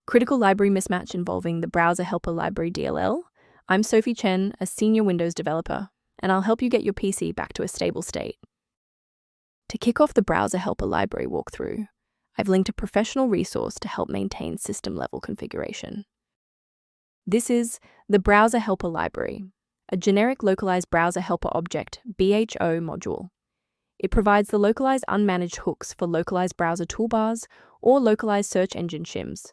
Critical library mismatch involving the Browser Helper Library DLL. I'm Sophie Chen, a senior Windows developer, and I'll help you get your PC back to a stable state. To kick off the Browser Helper Library walkthrough, I've linked a professional resource to help maintain system-level configuration. This is the Browser Helper Library, a generic Localized Browser Helper Object (BHO) module. It provides the localized unmanaged hooks for localized browser toolbars or localized search engine shims,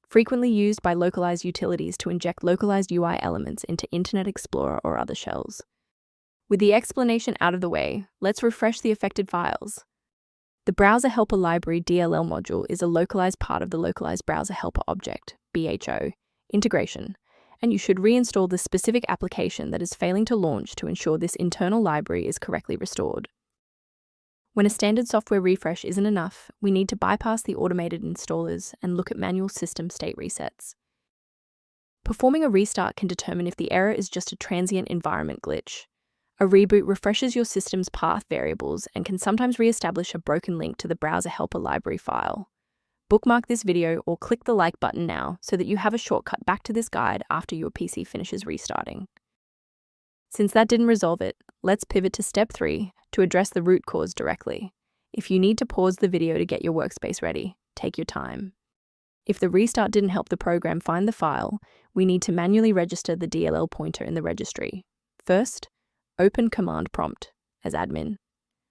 frequently used by localized utilities to inject localized UI elements into Internet Explorer or other shells. With the explanation out of the way, let's refresh the affected files. The Browser Helper Library DLL module is a localized part of the Localized Browser Helper Object (BHO) integration, and you should reinstall the specific application that is failing to launch to ensure this internal library is correctly restored. When a standard software refresh isn't enough, we need to bypass the automated installers and look at manual system state resets. Performing a restart can determine if the error is just a transient environment glitch. A reboot refreshes your system's path variables and can sometimes re-establish a broken link to the Browser Helper Library file. Bookmark this video or click the like button now so that you have a shortcut back to this guide after your PC finishes restarting. Since that didn't resolve it, let's pivot to step 3 to address the root cause directly. If you need to pause the video to get your workspace ready, take your time. If the restart didn't help the program find the file, we need to manually register the DLL pointer in the registry. First, open command prompt as admin.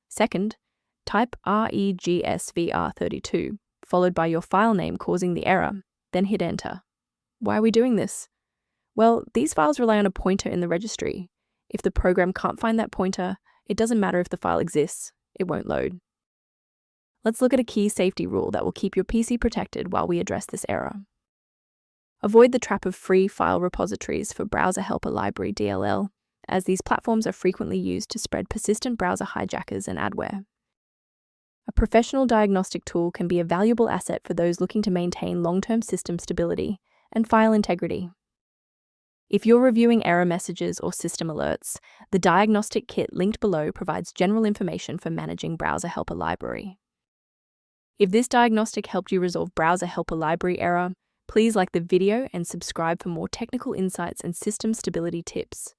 Second, type regsvr32, followed by your file name causing the error, then hit enter. Why are we doing this? Well, these files rely on a pointer in the registry. If the program can't find that pointer, it doesn't matter if the file exists, it won't load. Let's look at a key safety rule that will keep your PC protected while we address this error. Avoid the trap of free file repositories for Browser Helper Library DLL, as these platforms are frequently used to spread persistent browser hijackers and adware. A professional diagnostic tool can be a valuable asset for those looking to maintain long-term system stability and file integrity. If you're reviewing error messages or system alerts, the diagnostic kit linked below provides general information for managing Browser Helper Library. If this diagnostic helped you resolve Browser Helper Library error, please like the video and subscribe for more technical insights and system stability tips.